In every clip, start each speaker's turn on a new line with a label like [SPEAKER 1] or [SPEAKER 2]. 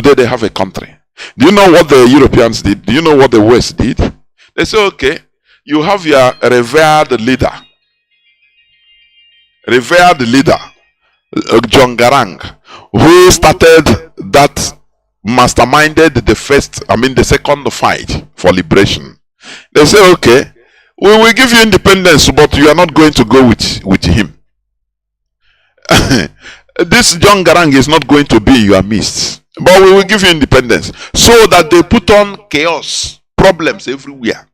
[SPEAKER 1] today they have a country. Do you know what the Europeans did? Do you know what the West did? They say, okay, you have your revered leader, John Garang, who started that, masterminded the second fight for liberation. They say, okay, we will give you independence, but you are not going to go with him. This John Garang is not going to be in your midst, but we will give you independence. So that they put on chaos, problems everywhere.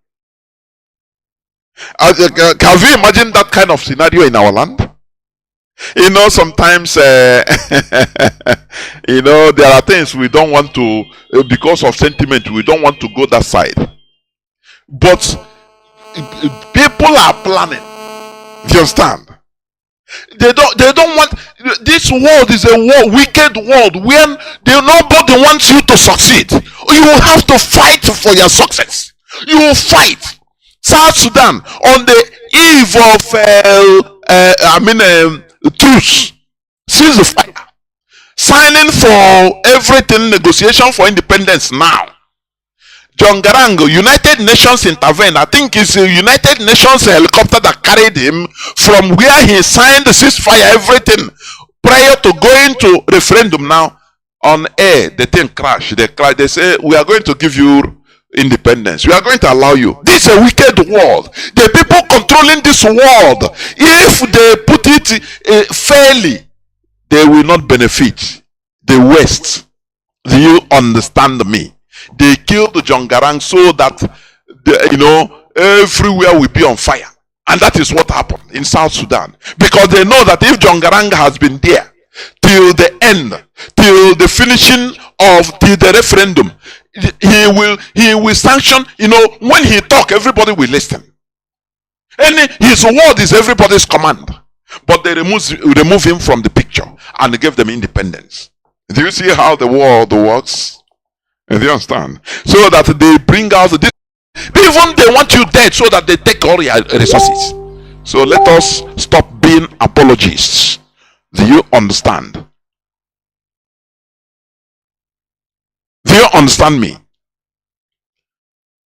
[SPEAKER 1] Can you imagine that kind of scenario in our land? You know, sometimes, there are things we don't want to, because of sentiment, we don't want to go that side. But people are planning. Do you understand? They don't want. This world is a wicked world where nobody wants you to succeed. You will have to fight for your success. You will fight. South Sudan on the eve of truce, ceasefire, signing for everything, negotiation for independence now. John Garang, United Nations intervened. I think it's a United Nations helicopter that carried him from where he signed the ceasefire, everything, prior to going to referendum. Now on air, the thing crashed. They say, we are going to give you independence. We are going to allow you. This is a wicked world. The people controlling this world, if they put it fairly, they will not benefit the West. Do you understand me? They killed John Garang so that everywhere will be on fire. And that is what happened in South Sudan. Because they know that if John Garang has been there till the end, till the finishing of the referendum, he will sanction. When he talk, everybody will listen. And his word is everybody's command. But they remove him from the picture and gave them independence. Do you see how the world works? Do you understand? So that they bring out this. Even they want you dead so that they take all your resources. So let us stop being apologists. Do you understand? Do you understand me?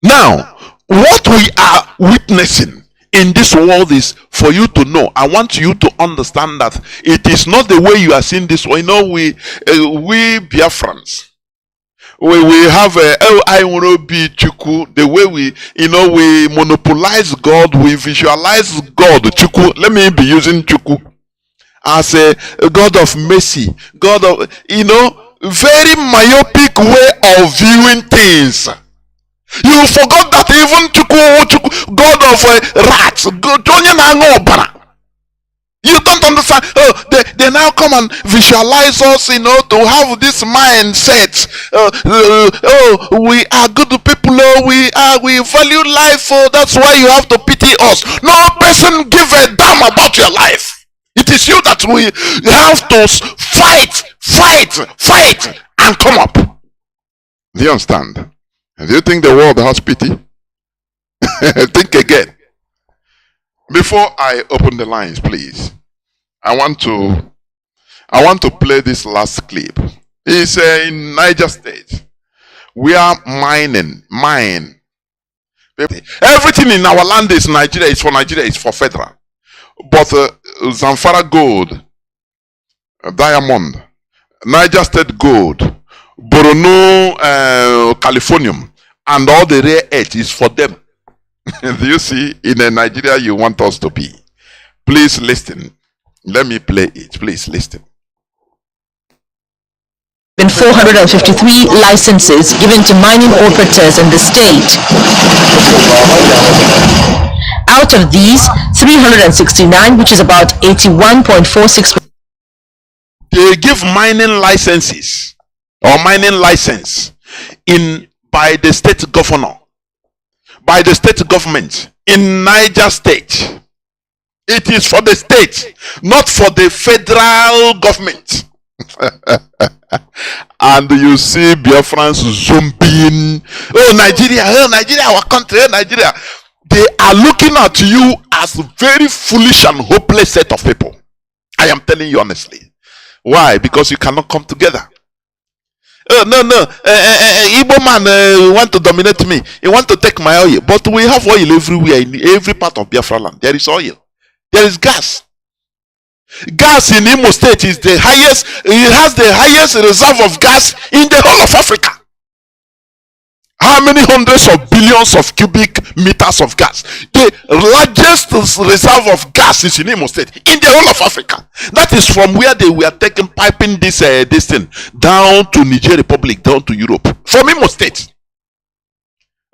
[SPEAKER 1] Now, what we are witnessing in this world is for you to know. I want you to understand that it is not the way you are seeing this. We Biafrans, we have I want to be Chuku, the way we monopolize God, we visualize God, Chuku. Let me be using Chuku as a God of mercy, God of, very myopic way of viewing things. You forgot that even Chuku, God of rats, you don't understand. They now come and visualize us, to have this mindset. We are good people. We value life. That's why you have to pity us. No person give a damn about your life. It is you that we have to fight, and come up. Do you understand? Do you think the world has pity? Think again. Before I open the lines, please, I want to play this last clip. It's in Niger State. We are mine. Everything in our land is Nigeria. It's for Nigeria. It's for federal. But Zamfara gold, diamond, Niger State gold, Borno, Californium, and all the rare earth is for them. Do you see, in a Nigeria you want us to be? Please listen. Let me play it. Please listen.
[SPEAKER 2] 453 licenses given to mining operators in the state. Out of these, 369, which is about 81.46%.
[SPEAKER 1] They give mining licenses or mining license by the state governor, by the state government in Niger State. It is for the state, not for the federal government. And you see Biafrans zombing. Oh, Nigeria, our country, Nigeria. They are looking at you as a very foolish and hopeless set of people. I am telling you honestly. Why? Because you cannot come together. No, no. Igbo man want to dominate me. He want to take my oil. But we have oil everywhere in every part of Biafra land. There is oil. There is gas. Gas in Imo State is the highest. It has the highest reserve of gas in the whole of Africa. How many hundreds of billions of cubic meters of gas? The largest reserve of gas is in Imo State, in the whole of Africa. That is from where they were taking, piping this thing down to Niger Republic, down to Europe, from Imo State.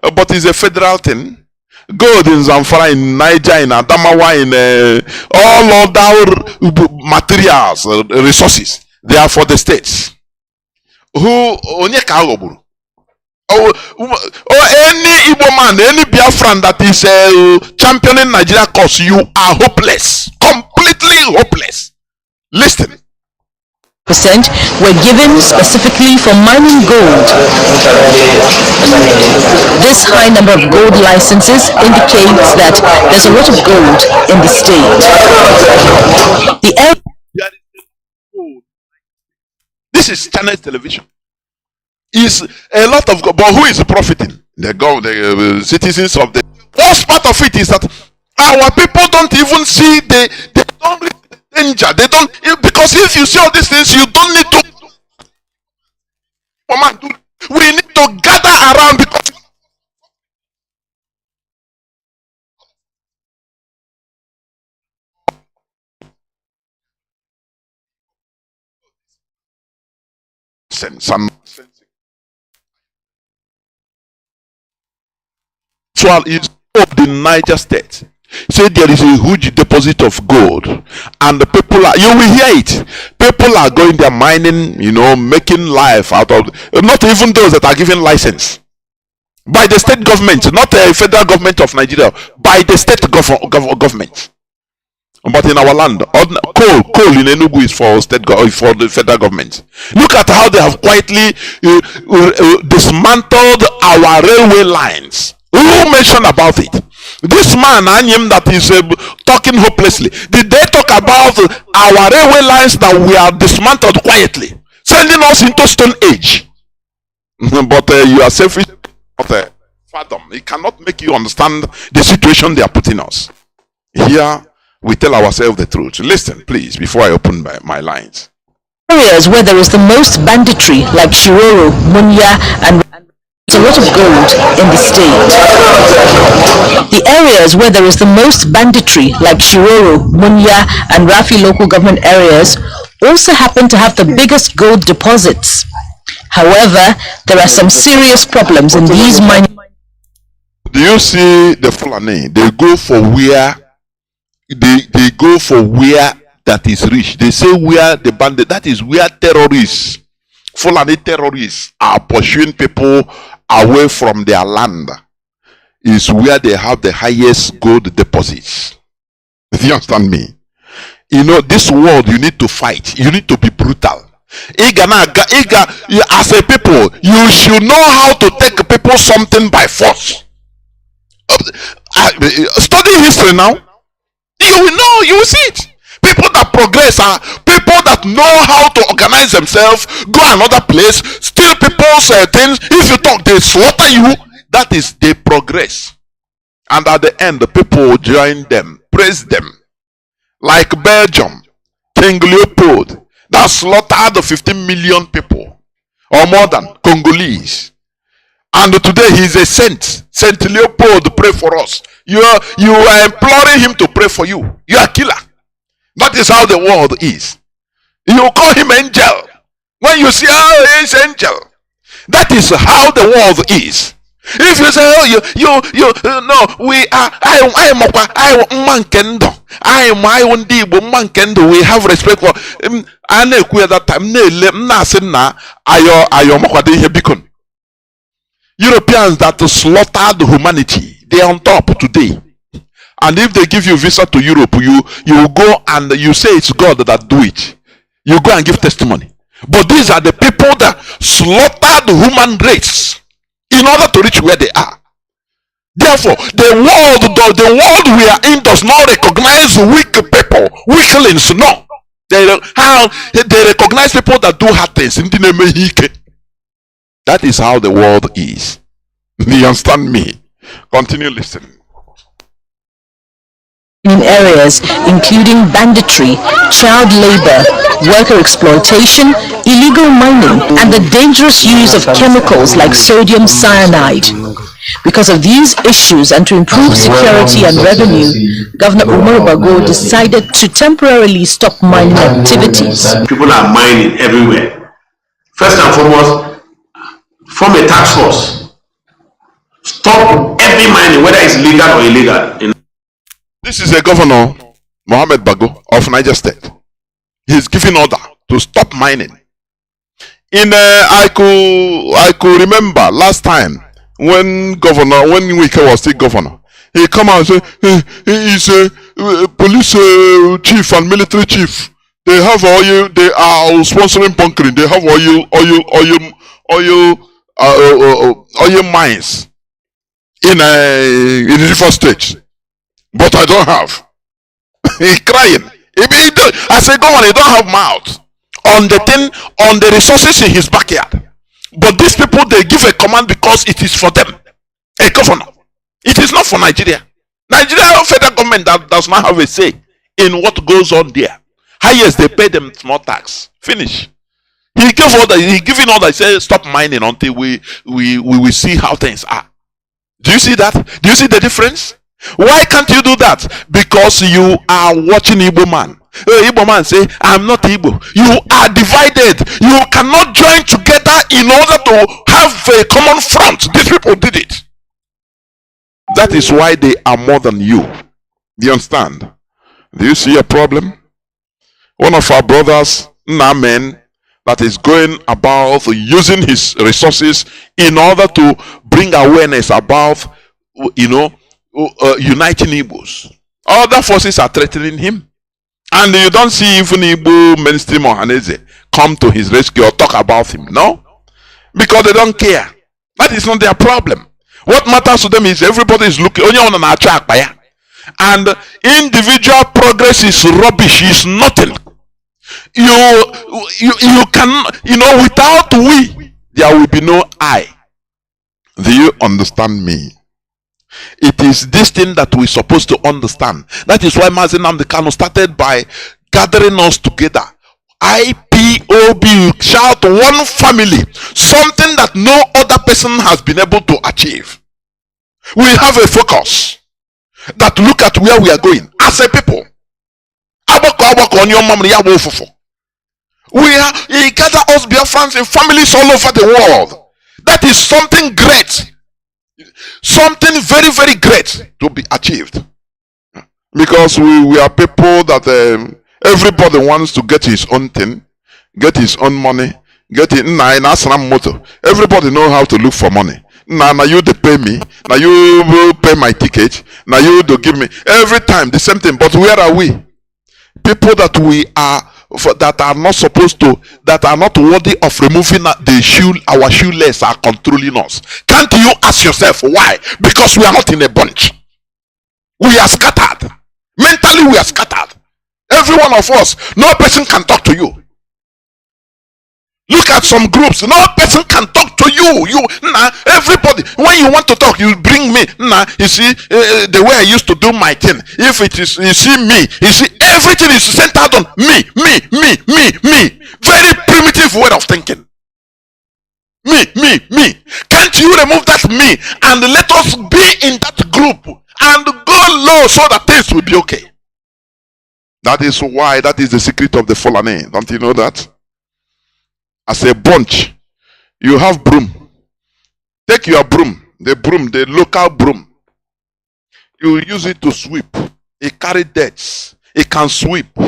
[SPEAKER 1] But it's a federal thing. Gold in Zamfara, in Niger, in Adamawa, in all other materials, resources, they are for the states. Who any Igbo man, any Biafran that is championing Nigeria cause, you are hopeless, completely hopeless. Listen.
[SPEAKER 2] Were given specifically for mining gold. This high number of gold licenses indicates that there's a lot of gold in the state.
[SPEAKER 1] This is Channel Television. Is a lot of gold, but who is profiting? The citizens of the. Worst part of it is that our people don't even see they don't read the danger. They don't, because if you see all these things, you don't need to. We need to gather around because some is the Niger State. Say there is a huge deposit of gold, and the people are, you will hear it. People are going there mining, making life out of, not even those that are given license by the state government, not the federal government of Nigeria, by the state government. But in our land, coal in Enugu is for for the federal government. Look at how they have quietly dismantled our railway lines. Who mentioned about it? This man, Anyim, that is talking hopelessly. Did they talk about our railway lines that we are dismantled quietly, sending us into stone age? But you are selfish. Fathom. It cannot make you understand the situation they are putting us. Here, we tell ourselves the truth. Listen, please, before I open my lines.
[SPEAKER 2] Areas where there is the most banditry, like Shiroro, Munya, and a lot of gold in the state. The areas where there is the most banditry, like Shiroro, Munya, and Rafi local government areas, also happen to have the biggest gold deposits. However, there are some serious problems in these mining.
[SPEAKER 1] Do you see the Fulani? They go for where they go for where that is rich. They say where the bandit, that is where terrorists, Fulani terrorists, are pursuing people away from their land, is where they have the highest gold deposits. Do you understand me? This world, you need to fight. You need to be brutal. As a people, you should know how to take people something by force. Study history now. You will know, you will see it. People that progress are people that know how to organize themselves, go another place, steal people's things. If you talk, they slaughter you. That is, they progress. And at the end, the people join them, praise them. Like Belgium, King Leopold, that slaughtered the 15 million people, or more than, Congolese. And today he is a saint. Saint Leopold, pray for us. You are imploring him to pray for you. You are a killer. That is how the world is. You call him angel. When you see, he's angel. That is how the world is. If you say, no, we are, we have respect for, that time, Europeans that slaughtered humanity, they are on top today. And if they give you visa to Europe, you go and you say it's God that do it. You go and give testimony. But these are the people that slaughtered the human race in order to reach where they are. Therefore, the world we are in does not recognize weak people, weaklings. No, they recognize people that do hard things. That is how the world is. Do you understand me? Continue listening.
[SPEAKER 2] In areas including banditry, child labor, worker exploitation, illegal mining, and the dangerous use of chemicals like sodium cyanide. Because of these issues and to improve security and revenue, Governor Umar Bago decided to temporarily stop mining activities.
[SPEAKER 3] People are mining everywhere. First and foremost, form a task force. Stop every mining, whether it's legal or illegal.
[SPEAKER 1] This is a governor, Mohammed Bago of Niger State. He's giving order to stop mining. I could remember last time when Wike was still governor, he come out and say he's a police chief and military chief. They have oil. They are sponsoring bunkering. They have oil mines in the different states. But I don't have. He's crying. I say, go on, he don't have mouth on the resources in his backyard. But these people, they give a command because it is for them. A governor. It is not for Nigeria. Nigeria federal government does not have a say in what goes on there. Highest, they pay them small tax. Finish. He gave order. He giving order. He said, stop mining until we will see how things are. Do you see that? Do you see the difference? Why can't you do that? Because you are watching Igbo man. Igbo man say, I'm not Igbo. You are divided. You cannot join together in order to have a common front. These people did it. That is why they are more than you. Do you understand? Do you see a problem? One of our brothers, Nnamdi, that is going about using his resources in order to bring awareness about, uniting Igbos. Other forces are threatening him. And you don't see even Igbo mainstream or Haneze come to his rescue or talk about him. No? Because they don't care. That is not their problem. What matters to them is everybody is looking only on an attack. And individual progress is rubbish, is nothing. You can, without we, there will be no I. Do you understand me? It is this thing that we're supposed to understand. That is why Mazi Nnamdi Kanu started by gathering us together. IPOB, shout one family, something that no other person has been able to achieve. We have a focus that look at where we are going as a people. He gather us Biafrans in families all over the world. That is something great. Something very, very great to be achieved. Because we are people that everybody wants to get his own thing, get his own money, get it. Everybody know how to look for money. Now you they pay me. Now you will pay my ticket. Now you do give me every time the same thing. But where are we? People that we are that are not supposed to, that are not worthy of removing the shoe, our shoelace are controlling us. Can't you ask yourself why? Because we are not in a bunch. We are scattered. Mentally we are scattered. Every one of us, no person can talk to you. Look at some groups, no person can talk to you. Everybody, when you want to talk, you bring me. You see, the way I used to do my thing. If it is, you see me, you see, everything is centered on me. Very primitive way of thinking. Me. Can't you remove that me and let us be in that group and go low so that things will be okay? That is why, that is the secret of the Fulani. Don't you know that? As a bunch, you have broom. Take your broom, the local broom. You use it to sweep. It carries debts. It can sweep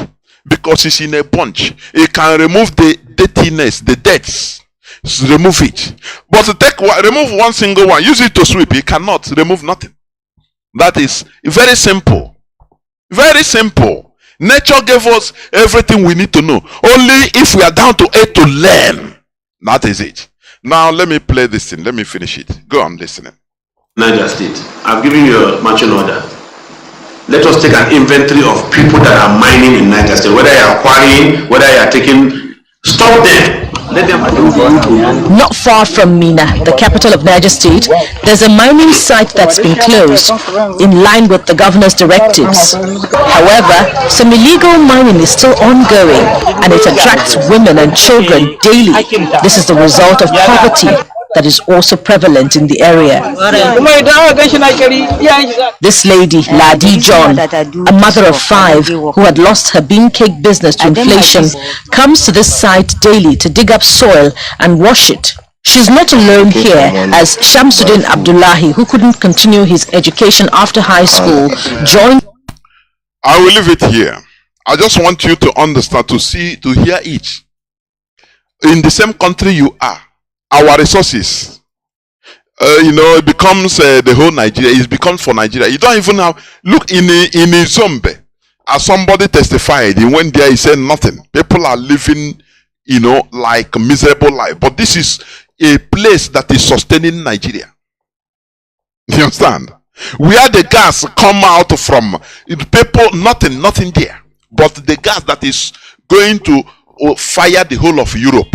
[SPEAKER 1] because it's in a bunch. It can remove the dirtiness, the debts. Remove it. But remove one single one, use it to sweep. It cannot remove nothing. That is very simple. Very simple. Nature gave us everything we need to know. Only if we are down to it to learn. That is it. Now let me play this thing. Let me finish it. Go on listening.
[SPEAKER 3] Niger State, I've given you a marching order. Let us take an inventory of people that are mining in Niger State. Whether you are quarrying, whether you are taking, stop them.
[SPEAKER 2] Not far from Mina, the capital of Niger State, there's a mining site that's been closed in line with the governor's directives. However, some illegal mining is still ongoing and it attracts women and children daily. This is the result of poverty that is also prevalent in the area. This lady, Ladi John, a mother of 5 who had lost her bean cake business to inflation, comes to this site daily to dig up soil and wash it. She's not alone here, as Shamsuddin Abdullahi, who couldn't continue his education after high school, joined.
[SPEAKER 1] I will leave it here. I just want you to understand, to hear each. In the same country you are, our resources, it becomes the whole Nigeria. It becomes for Nigeria. You don't even have, look in Zombe, as somebody testified, he went there, he said nothing. People are living, like a miserable life. But this is a place that is sustaining Nigeria. You understand? Where the gas come out from, people, nothing there. But the gas that is going to fire the whole of Europe.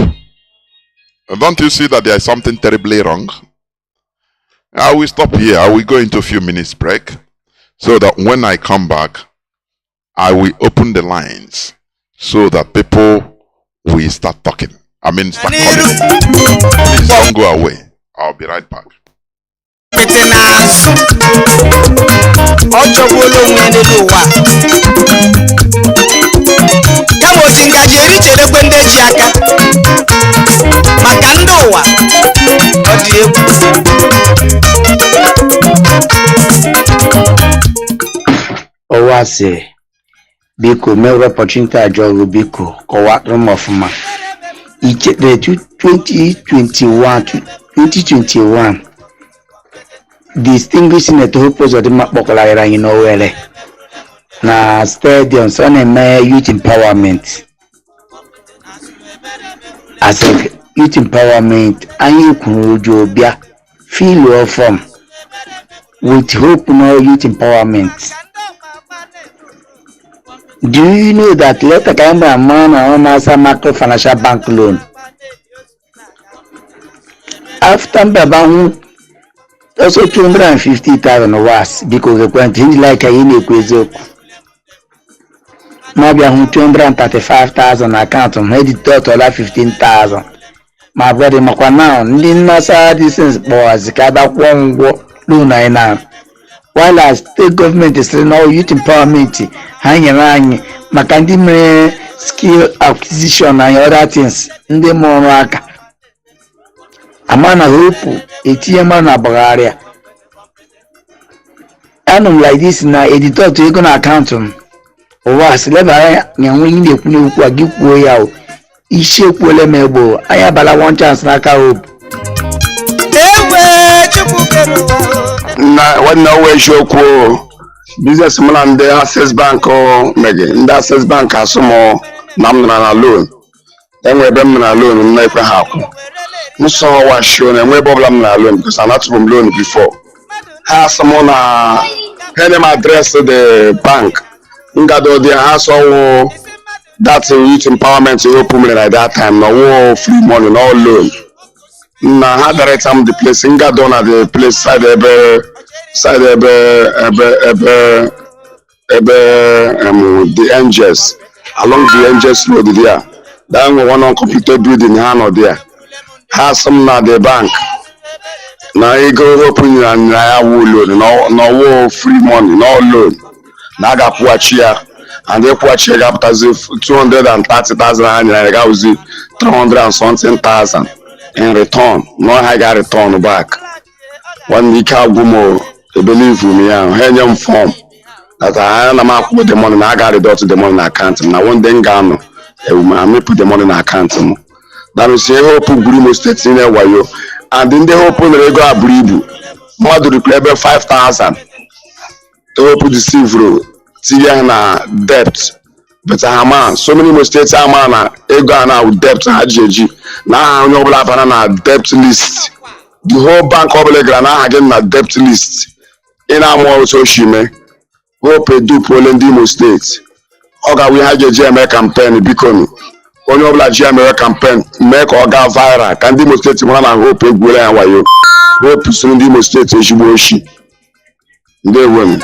[SPEAKER 1] Don't you see that there is something terribly wrong? I will stop here. I will go into a few minutes break, so that when I come back, I will open the lines so that people will start talking. Start calling. Please don't go away. I'll be right back.
[SPEAKER 4] Owase biko mere opportunity ajogo biko kọwatụrụ m ọfụma. Iche the 2021 distinguished senator Hope Uzodimma kpọkọrọ anyị n'Owerri na stadium so na-eme youth empowerment. As a youth empowerment, anyị kwuru uju bịa fill your form with Hope no youth empowerment. Do you know that later came a man on a macro financial bank loan? After Babangu, also 250,000 was because the quantity like a unique maybe 235,000 account on headed total 15,000. My brother Makwana, Nasa distance was Kada Kwongo Luna now. While our state government is still now youth empowerment, hanging Makandi skill acquisition and other things in the Monaka. A man of hope, a TMA na Bulgaria. And like this now, editor to go account him. Was never young the Kunu give way out. Issue Pulemebo. I have a one chance like a hope.
[SPEAKER 5] When no way show businessman and the access bank or mega in the access bank has some more Nnamdi loan. Then we're them alone in never happen. No so was shown and we problem alone because I'm not from loan before. Has someone name address to the bank. Ngado their house or that's a youth empowerment to open at that time. No free money, no loan. Na how direct am the place Nga done at the place side the angels along the angels road there. That one uncompleted building hand there. Has some na the bank. Now you go open and I loan, no free money, no loan. Now got poor chair and they poor chair up as if 230,000 and I got 300 and something thousand. In return, no I got return back. One week I go more, they believe me, and form that I am up with the money, I got it to the money in account. Now one thing gone, I may put the money in account. That is a hope Bruno states in there, and then they open the regular bribu. More to replay 5,000. They open the silver, Tiana debt. But man, so many mistakes are man, ego now with debt HJG. Now no banana debt list. The whole bank of now again na debt list. In our more so shime. Hope do Poland Imo State. Oga we HJG campaign Bikonu. onye ọbụla ji ya mere campaign mee ka ọ gaa viral ka ndị Imo steeti mara na Hope egwuola ya wayo. Hope siri ndị Imo steeti ezigbo oshi. Ndewo m.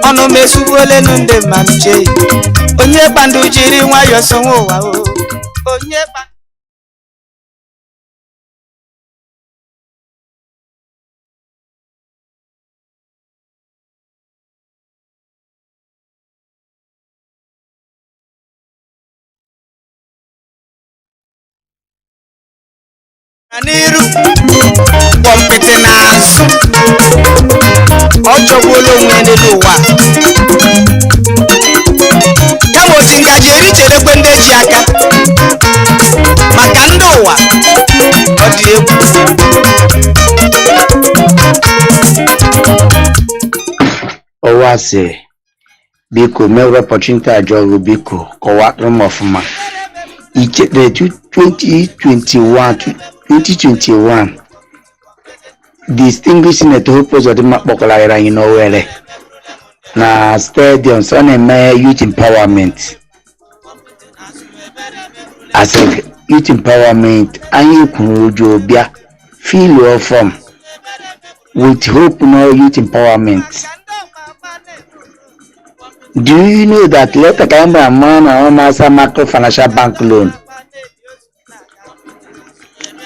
[SPEAKER 6] Ọnụ mesugbuole nde mmanụ chee. Onye kpandu jiri nwayọọ sonwe ụwa o. Onye n'iru kpọmpịtị n'azụ ọ chọgbuola onwe n'elu ụwa kama o ji ngaji eri cherekwe ndị ji aka maka ndị ụwa ọ dị egwu.
[SPEAKER 4] Ọwa sị biko mere opportunity ajọrụ biko kọwatụrụ m ọfụma. Ichere 2021 distinguished senator Hope Uzodimma kpọkọlarịrị anyị n'Owerri na stadium so na-eme youth empowerment. As a youth empowerment anyị kwuru ụjọ bịa fill your form with Hope no youth empowerment. Do you know that later came a man on a microfinancial bank loan?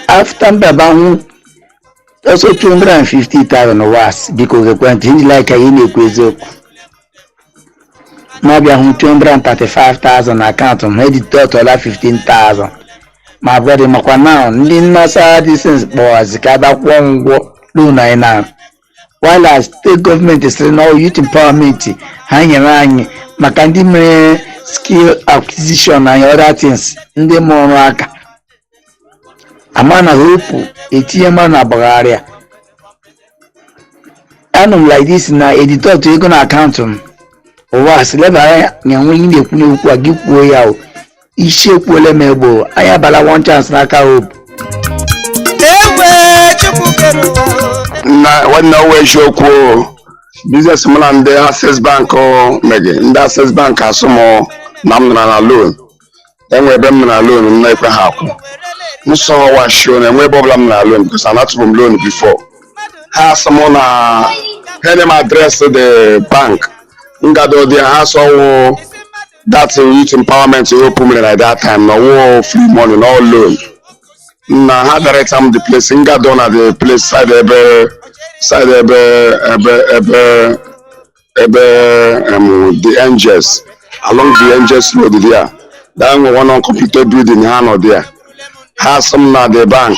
[SPEAKER 4] After Babahu, also 250,000 was because the quantity like a unique quiz. Maybe 235,000 account on headed total 15,000. My brother Makwana, Nasa distance boys, Kada Wongo, Luna now. While our state government is now youth empowerment, hanging makandi skill acquisition and other things. Ndị mụrụ aka. Amana Hope etinye na Bulgaria. Anum like this na editor to ego na account m. Ụwa sileba nyanwe ndị ekwu okwu gị kwuo ya o. Isi ekwuole m egbo. Anya bala one chance n'aka Hope.
[SPEAKER 6] Ewe chukwu kere ụwa.
[SPEAKER 5] Na wannan wai shoko business man da Access Bank o mege nda Access Bank asumo na m na loan enwe ebe m na loan m na ekwe ha akwụ nso wa show na enwe ebe ọbụla m na loan because I not from loan before ha asumo na helem address the bank ngado dia ha so that youth empowerment Hope mere at that time no free money no loan. Na ha direct am the place nga don at the place side the angels along the angels road there. That one uncompleted building hand or there. Has some na the bank.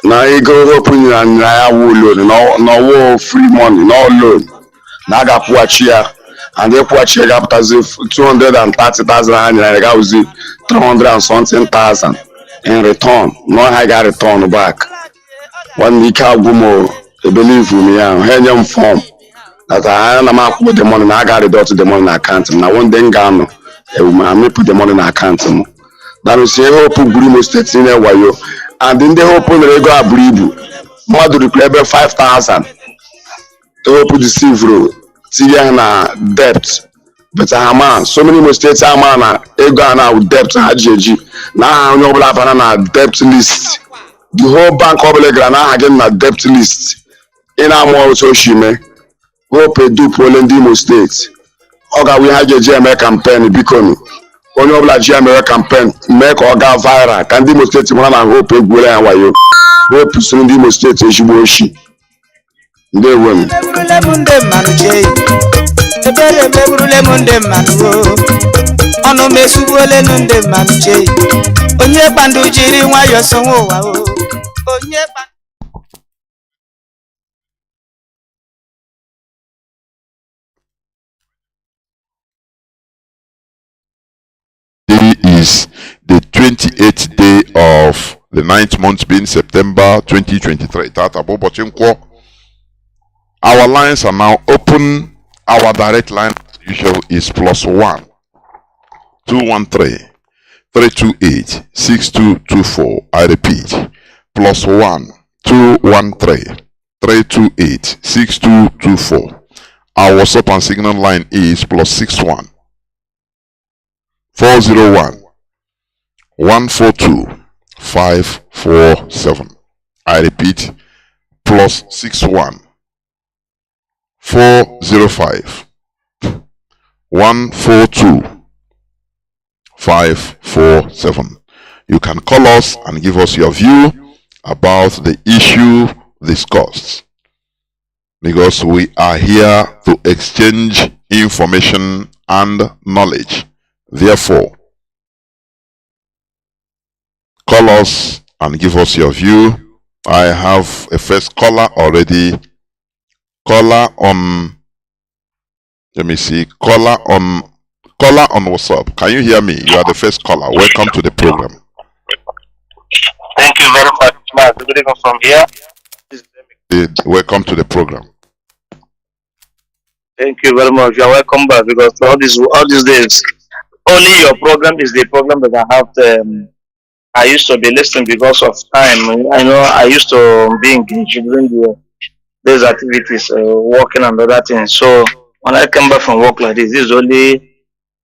[SPEAKER 5] Na you go open and na loan no free money no loan. Na ga puachia and they puachia got 230,000 and I got 300 and something thousand. In return, no I got return back. One week I go believe me, I form that I am with the money. I got it out to the money account. Now one day Gano, I put the money in account. That is say Hope Grimo State in a wayo, and then they open the regular bribu. Mother require 5,000 to open the silver. Tiana debt. But man, so many mistakes are man, ego now debt HJG. Now no na debt list. The whole bank obligation now again na debt list. In our more so shime. Hope do Poland Imo State. Oga we HJG campaign bikonu. Onye obla GMA campaign make oga viral. Can Imo State mara na Hope egwuola ya wayo. Hope siri ndị Imo State ezigbo oshi. Ndewo m.
[SPEAKER 6] Ebere meburule nde mmanụ ọnụ mesugbuole nde mmanụ chee. Onye kpandu jiri nwayọọ sonwe ụwa o. Onye
[SPEAKER 1] is the 28th day of the 9th month being September 2023. Our lines are now open. Our direct line as usual is +1 213 328 6224. I repeat, +1 213 328 6224. Our WhatsApp and Signal line is +61 401 142 547. I repeat, +61 405 142 547. You can call us and give us your view about the issue discussed, because we are here to exchange information and knowledge. Therefore, call us and give us your view. I have a first caller already. Caller on, let me see, caller on WhatsApp. Can you hear me? You are the first caller. Welcome to the program.
[SPEAKER 7] Thank you very much, Mazi. Good evening from here.
[SPEAKER 1] Welcome to the program.
[SPEAKER 7] Thank you very much. You are welcome back, because all these days, only your program is the program that I have. I used to be listening because of time. I know I used to be engaged during these activities, working and other things. So when I come back from work like this is the only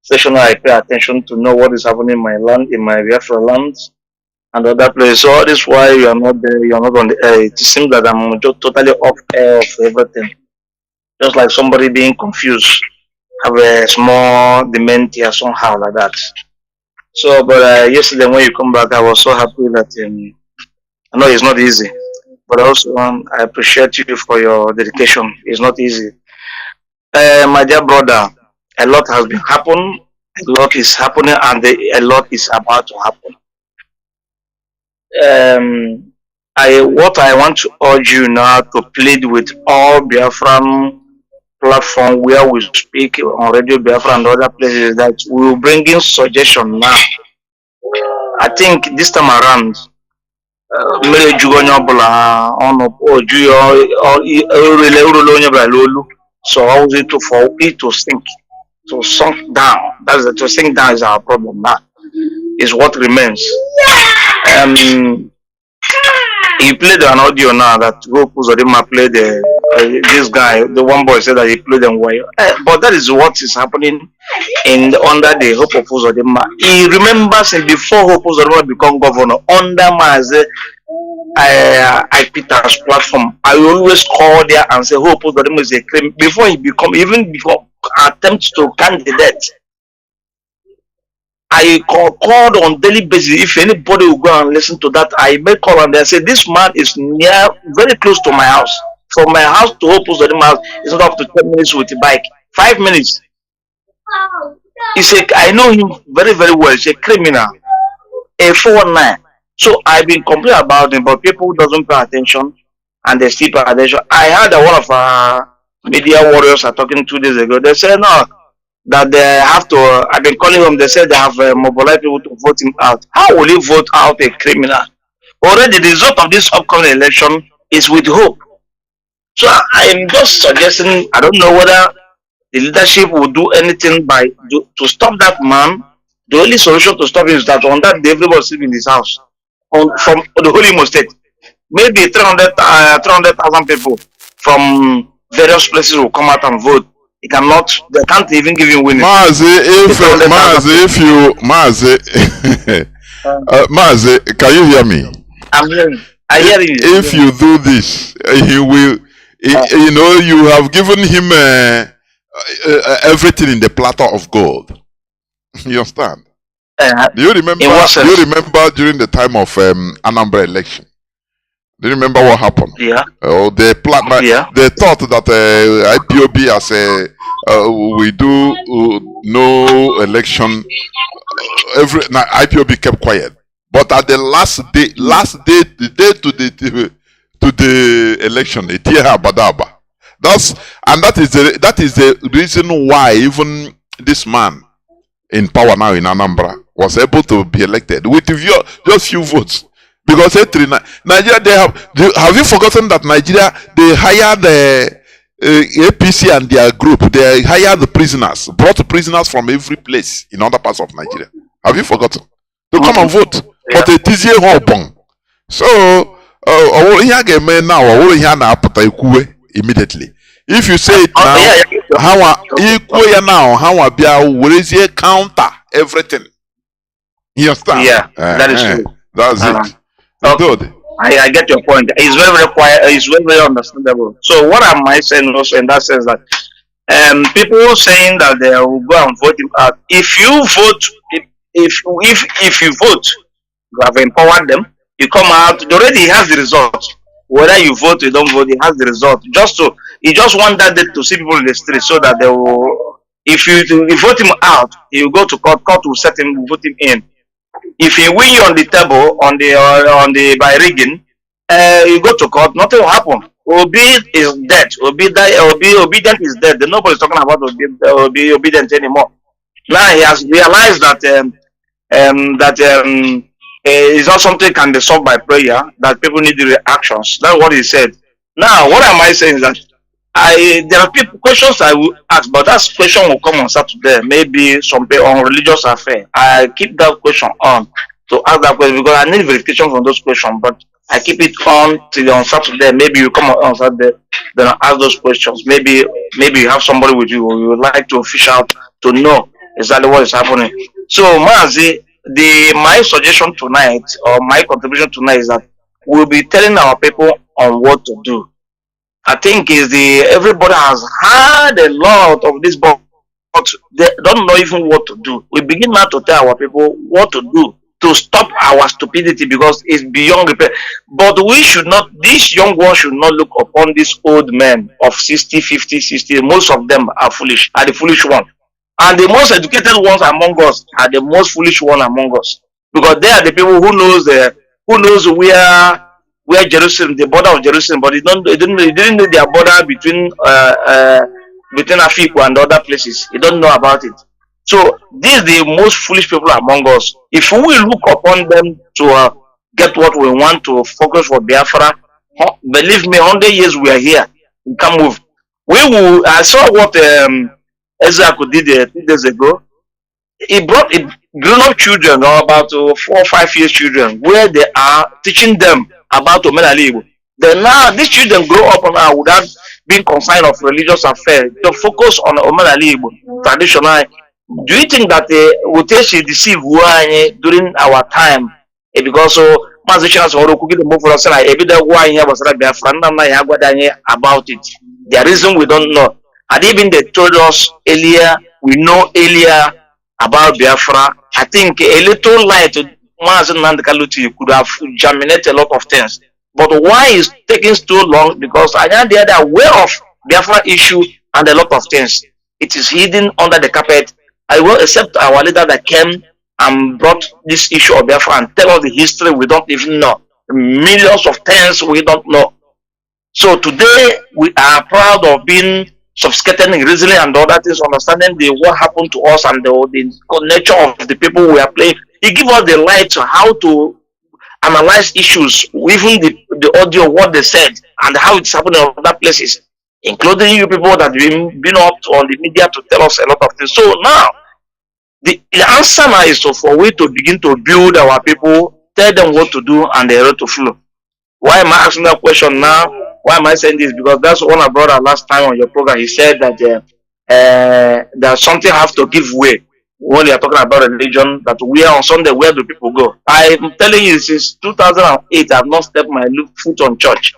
[SPEAKER 7] session I pay attention to know what is happening in my land, in my Biafra lands and other places. So that is why you are not there, you are not on the air. It seems that I'm just totally off air of everything. Just like somebody being confused, have a small dementia somehow like that. So, but yesterday when you come back, I was so happy that I know it's not easy, but also I appreciate you for your dedication. It's not easy. My dear brother, a lot has been happening, a lot is happening, and a lot is about to happen. What I want to urge you now to plead with all Biafran platform where we speak on Radio Biafra and other places that we will bring in suggestion now. I think this time around, so how is it for it to sink, to sink down? To sink down is our problem now. Is what remains. He played an audio now that Goku Zodima played this guy, the one boy said that he played them well. But that is what is happening under the Hope of Uzodima. He remembers before Hope Uzodima become governor, under Mazi Peter's platform. I always call there and say Hope Uzodima is a criminal before he become, even before attempts to candidate. I called on daily basis. If anybody will go and listen to that, I make call and they say this man is near, very close to my house. From my house to Hope Uzodima house is not up to 10 minutes with the bike. 5 minutes. I know him very, very well. He's a criminal, a 419. So I've been complaining about him, but people doesn't pay attention and they still pay attention. I heard that one of our media warriors are talking 2 days ago. They said no, that they have to. I've been calling them. They said they have mobilized people to vote him out. How will you vote out a criminal? Already the result of this upcoming election is with hope. So I'm just suggesting. I don't know whether the leadership will do anything to stop that man. The only solution to stop him is that on that day everybody sleep in his house from the whole Imo state. Maybe 300,000 people from various places will come out and vote. They can't even give him winning.
[SPEAKER 1] Mazi, Mazi, can you hear me?
[SPEAKER 7] I'm hearing. I hear you.
[SPEAKER 1] If you do this, he will. You have given him everything in the platter of gold. You understand? Do you remember? During the time of Nnamdi election? Do you remember what happened?
[SPEAKER 7] Yeah.
[SPEAKER 1] They thought that IPOB as we do no election. IPOB kept quiet, but at the last day, the day to the election, that is the reason why even this man in power now in Anambra was able to be elected with just few votes. Because Nigeria, have you forgotten that Nigeria, they hired the APC and their group, they hired the prisoners, brought prisoners from every place in other parts of Nigeria. Have you forgotten? To come and vote. But it is a whole bong. So, immediately. If you say it now, how equal now, how will is counter everything? You understand?
[SPEAKER 7] Yeah, that is true.
[SPEAKER 1] That's it.
[SPEAKER 7] Okay.
[SPEAKER 1] Good.
[SPEAKER 7] I get your point. It's very, very quiet. It's very, very understandable. So what am I saying also in that sense that people saying that they will go and vote him out. If you vote, if you vote, you have empowered them. You come out already. He has the result. Whether you vote or you don't vote, he has the result. He just want that day to see people in the street so that they will. If you vote him out, he will go to court. Court will set him, vote him in. If he win you on the table on the by rigging, you go to court, nothing will happen. Obi is dead. Obedient is dead. Nobody is talking about Obi obedient anymore. Now he has realized that it's not something can be solved by prayer. That people need the reactions. That's what he said. Now, what am I saying is that there are questions I will ask, but that question will come on Saturday. Maybe some on religious affair. I keep that question on to ask that question because I need verification from those questions. But I keep it on till on Saturday. Maybe you come on Saturday, then I ask those questions. Maybe you have somebody with you who you would like to fish out to know exactly what is happening. So Mazi, my suggestion tonight or my contribution tonight is that we'll be telling our people on what to do. I think everybody has had a lot of this, but they don't know even what to do. We begin now to tell our people what to do to stop our stupidity because it's beyond repair. But we should not, these young ones should not look upon these old men of 60, 50, 60. Most of them are foolish, are the foolish ones. And the most educated ones among us are the most foolish ones among us. Because they are the people who knows where Jerusalem, the border of Jerusalem, but they didn't know their border between Africa and other places. They don't know about it. So these are the most foolish people among us. If we look upon them to get what we want to focus for Biafra, believe me, 100 years we are here. We can't move. I saw what Ezra did 2 days ago. He brought grown-up children, or about 4 or 5 years children, where they are teaching them about Omenala Igbo. Then now these children grow up now without being concerned of religious affairs. To focus on Omenala Igbo, traditional. Do you think that we take deceive during our time? Because Mazi chance or could the move for us like about it. The reason we don't know. And even they told us earlier, we know earlier about Biafra. I think a little light Mazi Nnamdi could have germinated a lot of things. But why is taking so long? Because I know they are aware of Biafra issue and a lot of things. It is hidden under the carpet. I will accept our leader that came and brought this issue of Biafra and tell us the history we don't even know. Millions of things we don't know. So today we are proud of being sophisticated in reasoning and other things, understanding what happened to us and the nature of the people we are playing. He gives us the light to how to analyze issues, even the audio, what they said, and how it's happening in other places, including you people that have been up on the media to tell us a lot of things. So now, the answer now is for we to begin to build our people, tell them what to do, and the road to flow. Why am I asking that question now? Why am I saying this? Because that's one I brought up last time on your program. He said that something has to give way when you are talking about religion. That we are on Sunday, where do people go? I'm telling you, since 2008, I have not stepped my foot on church,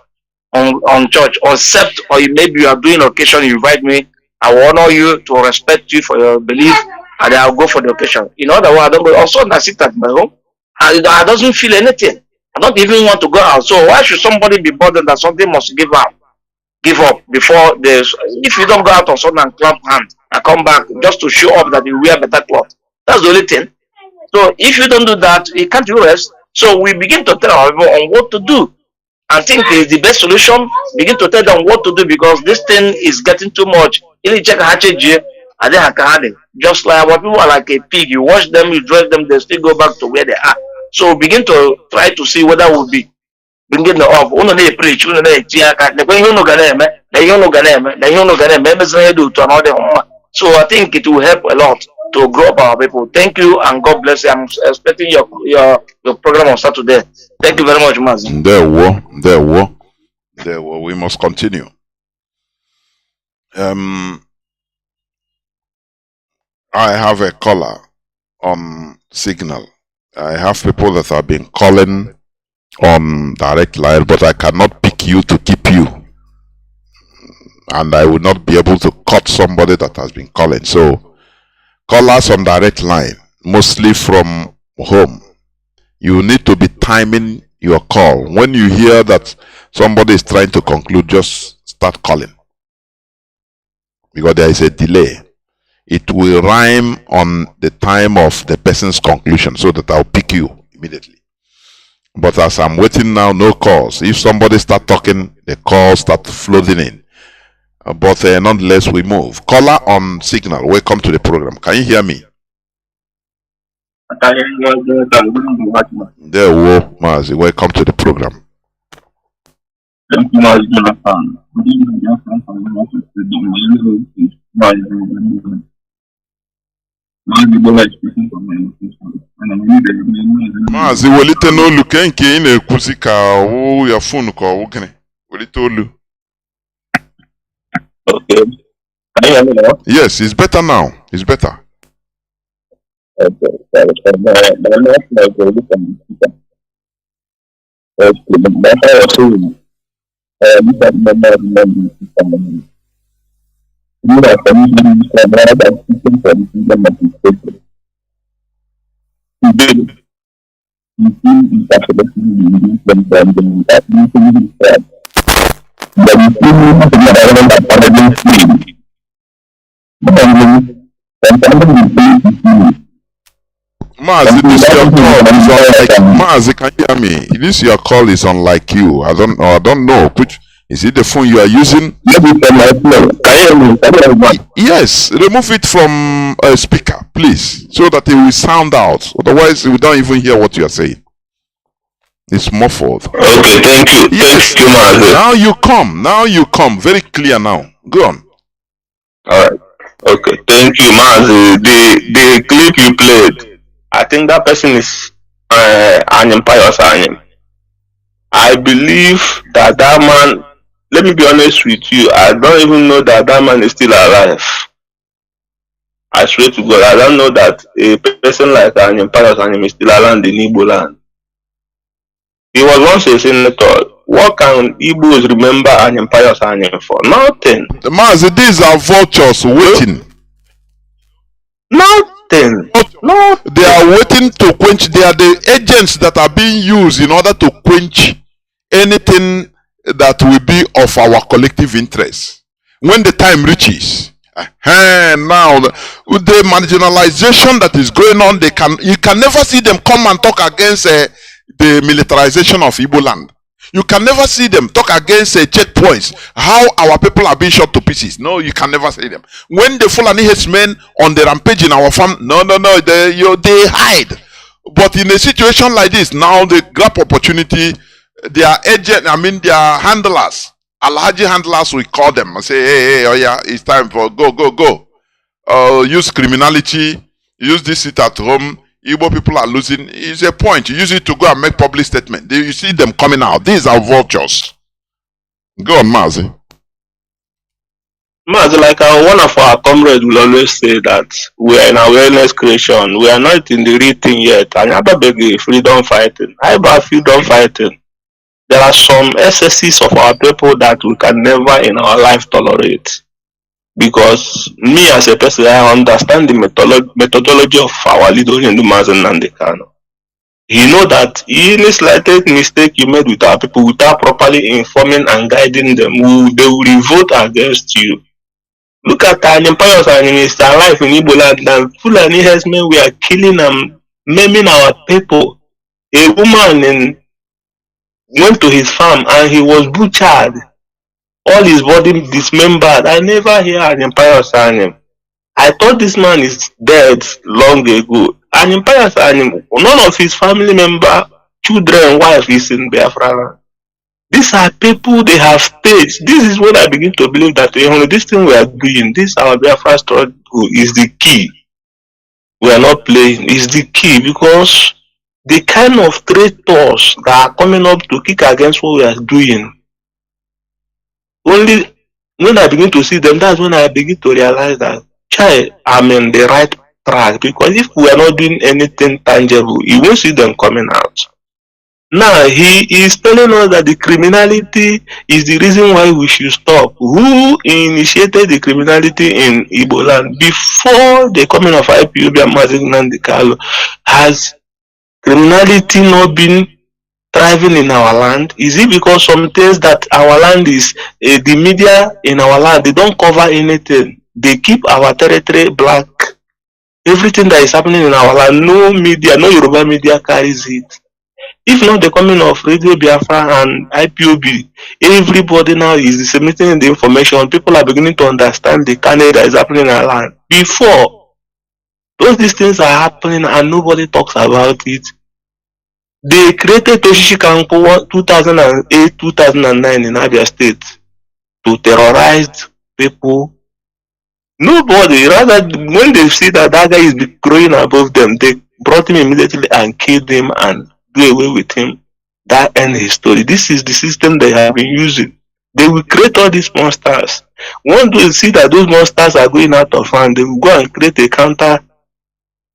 [SPEAKER 7] on church, except or maybe you are doing occasion. You invite me, I will honor you to respect you for your belief, and I'll go for the occasion. In other words, I don't go. Also, I sit at my home, and I doesn't feel anything. I don't even want to go out. So why should somebody be bothered that something must give up before there's? If you don't go out on Sunday and clap hands and come back just to show up that you wear better clothes, that's the only thing. So if you don't do that, you can't do rest. So we begin to tell our people on what to do. I think is the best solution. Begin to tell them what to do because this thing is getting too much. Just like our people are like a pig. You wash them, you dress them, they still go back to where they are. So begin to try to see whether we'll be bringing the up. So I think it will help a lot to grow up our people. Thank you and God bless you. I'm expecting your program on Saturday. Thank you very much, Mazi.
[SPEAKER 1] There we must continue. I have a caller on signal. I have people that have been calling on direct line, but I cannot pick you to keep you. And I will not be able to cut somebody that has been calling. So, callers on direct line, mostly from home, you need to be timing your call. When you hear that somebody is trying to conclude, just start calling. Because there is a delay. It will rhyme on the time of the person's conclusion so that I'll pick you immediately. But as I'm waiting now, no calls. If somebody start talking, the calls start flooding in. But nonetheless, we move. Caller on signal, welcome to the program. Can you hear me? There we go, Mazi. Welcome to the program.
[SPEAKER 8] Thank you, Mazi, Jonathan. Good evening,
[SPEAKER 1] Mazi, welite n'olu ke nke ị na-ekwuzi ka ọwụ ya phone ka ọwụ gịnị? Welite olu.
[SPEAKER 8] Okay. Can you hear me now?
[SPEAKER 1] Yes, it's better now. It's better. Mazi, this your call is unlike Mazi, can you hear me? This your call is unlike you. I don't know. Which is it the phone you are using? Yes, remove it from a speaker, please, so that it will sound out. Otherwise, we don't even hear what you are saying. It's muffled.
[SPEAKER 8] Okay, thank you.
[SPEAKER 1] Yes.
[SPEAKER 8] Thank you, Mazi.
[SPEAKER 1] Now you come. Very clear now. Go on.
[SPEAKER 8] Alright. Okay, thank you, Mazi. The clip you played, I think that person is an impious animal. I believe that man, let me be honest with you, I don't even know that man is still alive. I swear to God, I don't know that a person like an impious animal is still around in Igbo land. He was once a senator. What can Igbos remember an impious animal for? Nothing.
[SPEAKER 1] Mazi, these are vultures waiting.
[SPEAKER 8] Nothing. No.
[SPEAKER 1] They are waiting to quench. They are the agents that are being used in order to quench anything that will be of our collective interest. When the time reaches, now with the marginalization that is going on, you can never see them come and talk against the militarization of Igbo land. You can never see them talk against checkpoints, how our people are being shot to pieces. No, you can never see them. When the Fulani headsmen on the rampage in our farm, no, they hide. But in a situation like this, now they grab opportunity. Their agent, their handlers, Alhaji handlers, we call them and say, hey, oh yeah, it's time for go. Use criminality, use this sit at home. Igbo people are losing. It's a point. You use it to go and make public statement. You see them coming out. These are vultures. Go on, Mazi.
[SPEAKER 8] Mazi, like one of our comrades will always say that we are in awareness creation. We are not in the real thing yet. And I beg freedom fighting. I about freedom fighting. There are some excesses of our people that we can never in our life tolerate. Because me as a person, I understand the methodology of our leader in Nnamdi Kanu. You know that any slightest mistake you made with our people without properly informing and guiding them, they will revolt against you. Look at an empire and alive in Igbo land, and Fulani herdsmen we are killing and maiming our people. A woman went to his farm and he was butchered. All his body dismembered. I never hear an empire sign. I thought this man is dead long ago. An empire sign. None of his family member, children, wife is in Biafra. These are people they have staged. This is when I begin to believe that this thing we are doing, this our Biafra struggle is the key. We are not playing. Is the key because the kind of traitors that are coming up to kick against what we are doing. Only When I begin to see them, that's when I begin to realize that, child, I'm in the right track. Because if we are not doing anything tangible, you won't see them coming out. Now he is telling us that the criminality is the reason why we should stop. Who initiated the criminality in Igbo land before the coming of IPOB and Mazi Nnamdi? Has criminality not been thriving in our land? Is it because some things that our land is the media in our land, they don't cover anything? They keep our territory black. Everything that is happening in our land, no media, no Yoruba media carries it. If not the coming of Radio Biafra and IPOB, everybody now is disseminating the information. People are beginning to understand the carnage that is happening in our land. Before, these things are happening and nobody talks about it. They created Toshishi Kanko 2008, 2009 in Abia State to terrorize people. Nobody, rather, when they see that guy is growing above them, they brought him immediately and killed him and do away with him. That ends his story. This is the system they have been using. They will create all these monsters. Once they see that those monsters are going out of hand, they will go and create a counter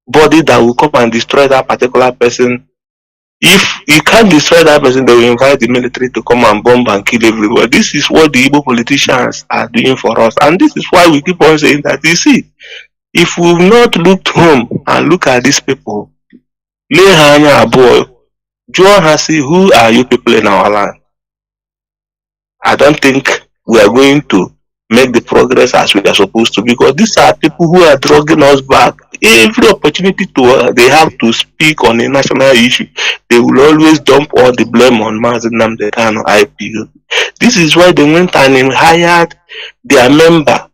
[SPEAKER 8] body that will come and destroy that particular person. If you can't destroy that person, they will invite the military to come and bomb and kill everybody. This is what the Igbo politicians are doing for us. And this is why we keep on saying that, you see, if we've not looked home and look at these people, lay hanya aboy, Joe has said, who are you people in our land? I don't think we are going to make the progress as we are supposed to, because these are people who are dragging us back. Every opportunity they have to speak on a national issue, they will always dump all the blame on Mazi Nnamdi Kanu IPO. This is why they went and hired their member,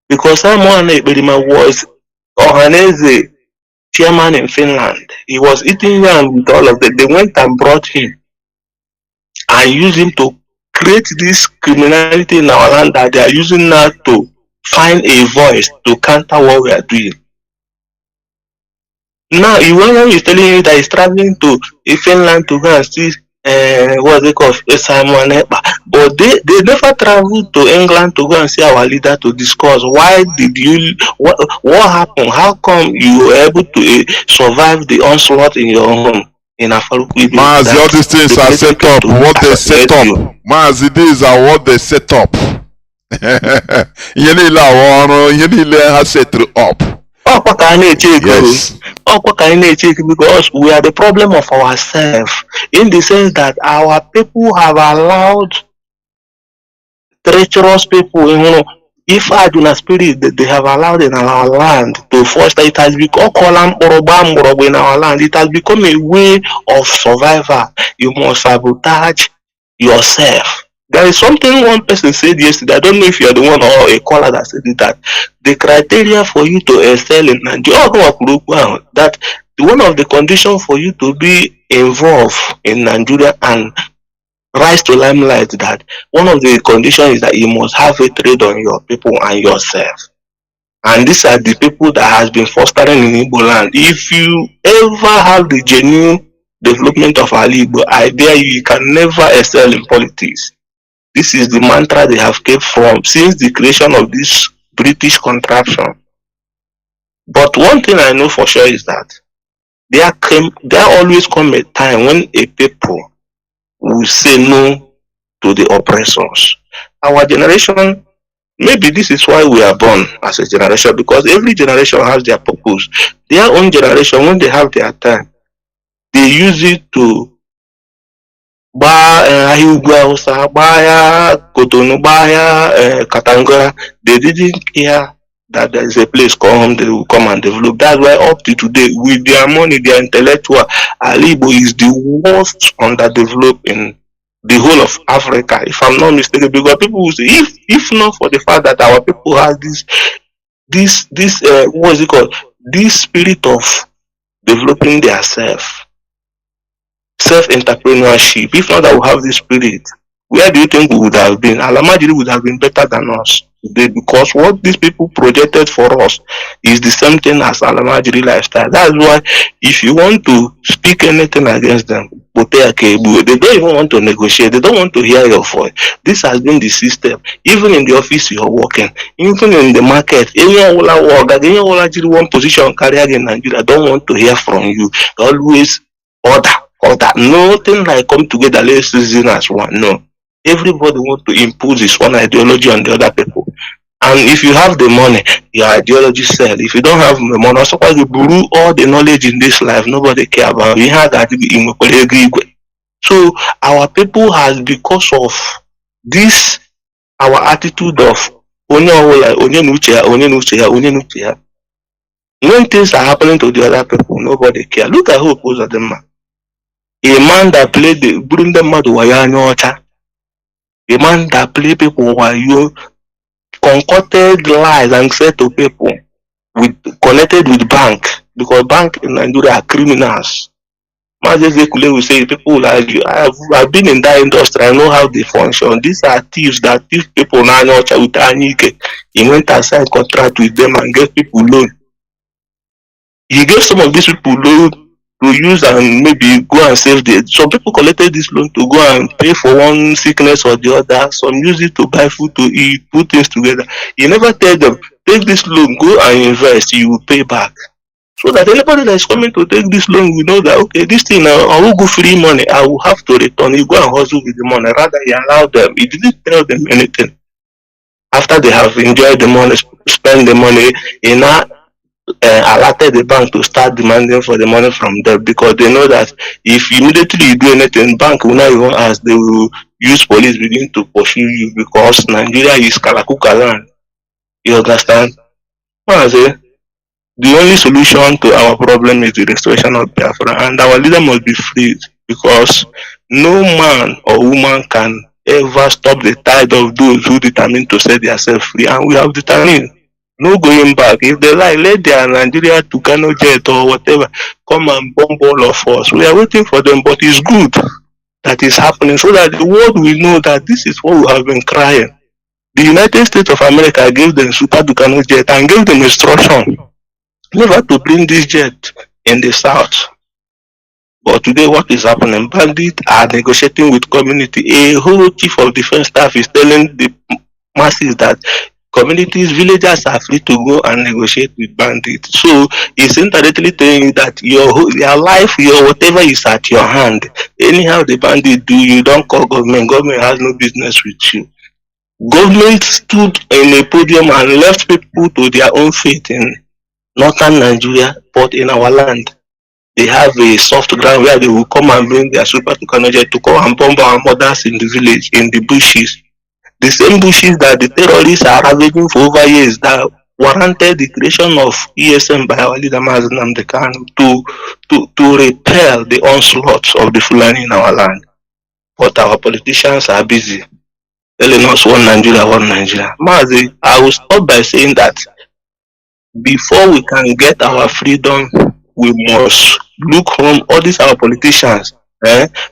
[SPEAKER 8] because someone was Ohaneze chairman in Finland. He was eating yam with all of them. They went and brought him and used him to create this criminality in our land that they are using now to find a voice to counter what we are doing. Now, Iwanya is telling you that he's traveling to Finland to go and see what they call Simon Ekpa. But they never traveled to England to go and see our leader to discuss why did you, what happened, how come you were able to survive the onslaught in your home in Afaruku.
[SPEAKER 1] Mazi, all these things are set up. What they set up. Mazi, these are what they set up. Yenile has set up.
[SPEAKER 8] Yes. Because we are the problem of ourselves, in the sense that our people have allowed treacherous people, if I do not spirit that they have allowed in our land to foster, it has become in our land. It has become a way of survival. You must sabotage yourself. There is something one person said yesterday. I don't know if you are the one or a caller that said it, that the criteria for you to excel in Nigeria, that one of the conditions for you to be involved in Nigeria and rise to limelight, that one of the conditions is that you must have a trade on your people and yourself. And these are the people that has been fostering in Igbo land. If you ever have the genuine development of our Igbo, I dare you can never excel in politics. This is the mantra they have kept from since the creation of this British contraption. But one thing I know for sure is that there always come a time when a people will say no to the oppressors. Our generation, maybe this is why we are born as a generation, because every generation has their purpose. Their own generation, when they have their time, they use it to Hausa, Kotonu, Katangora. They didn't care that there is a place called home they will come and develop. That's why up to today, with their money, their intellectual, Alibo is the worst underdeveloped in the whole of Africa, if I'm not mistaken. Because people will say, if not for the fact that our people have this what is it called? This spirit of developing their self-entrepreneurship. If not that we have this spirit, where do you think we would have been? Alamajiri would have been better than us today, because what these people projected for us is the same thing as Alamajiri lifestyle. That's why if you want to speak anything against them, they don't even want to negotiate. They don't want to hear your voice. This has been the system. Even in the office you're working, even in the market, any one position carrier in Nigeria don't want to hear from you. They always order. Nothing like come together, let's reason as one. No. Everybody wants to impose his own ideology on the other people. And if you have the money, your ideology sell. If you don't have the money, also you brew all the knowledge in this life, nobody care about you. Have that so our people has, because of this, our attitude of when things are happening to the other people, nobody care. Look at who opposed them. A man that played the Burundi Madu, a man that play people while you concocted lies and said to people connected with bank, because bank in Nigeria are criminals. Mazi will say people like you. I've been in that industry, I know how they function. These are thieves that thief people now with Anike. He went and signed contract with them and gave people loan. He gave some of these people loan to use and maybe go and save them. Some people collected this loan to go and pay for one sickness or the other. Some use it to buy food to eat, put things together. You never tell them, take this loan, go and invest, you will pay back. So that anybody that is coming to take this loan will know that, okay, this thing, I will go free money, I will have to return. You go and hustle with the money. Rather, you allow them. He didn't tell them anything. After they have enjoyed the money, spend the money, he now alerted the bank to start demanding for the money from them, because they know that if immediately you do anything, bank will not even ask. They will use police begin to pursue you, because Nigeria is Kalakuka land. You understand? I say, the only solution to our problem is the restoration of Biafra, and our leader must be freed, because no man or woman can ever stop the tide of those who determine to set themselves free, and we have determined. No going back. If they like, let their Nigeria to Kanu jet or whatever come and bomb all of us. We are waiting for them, but it's good that is happening, so that the world will know that this is what we have been crying. The United States of America gave them Super Tucano jet and gave them instruction never to bring this jet in the south. But today what is happening? Bandits are negotiating with community. A whole chief of defense staff is telling the masses that communities, villagers are free to go and negotiate with bandits. So it's indirectly telling you that your life, your whatever is at your hand. Anyhow the bandit do, you don't call government. Government has no business with you. Government stood in a podium and left people to their own fate in northern Nigeria, but in our land, they have a soft ground where they will come and bring their super technology to come and bomb our mothers in the village, in the bushes. The same bushes that the terrorists are ravaging for over years, that warranted the creation of ESM by our leader Mazi Nnamdi Kanu to repel the onslaught of the Fulani in our land. But our politicians are busy telling us one Nigeria, one Nigeria. Mazi, I will stop by saying that before we can get our freedom, we must look home. All these our politicians,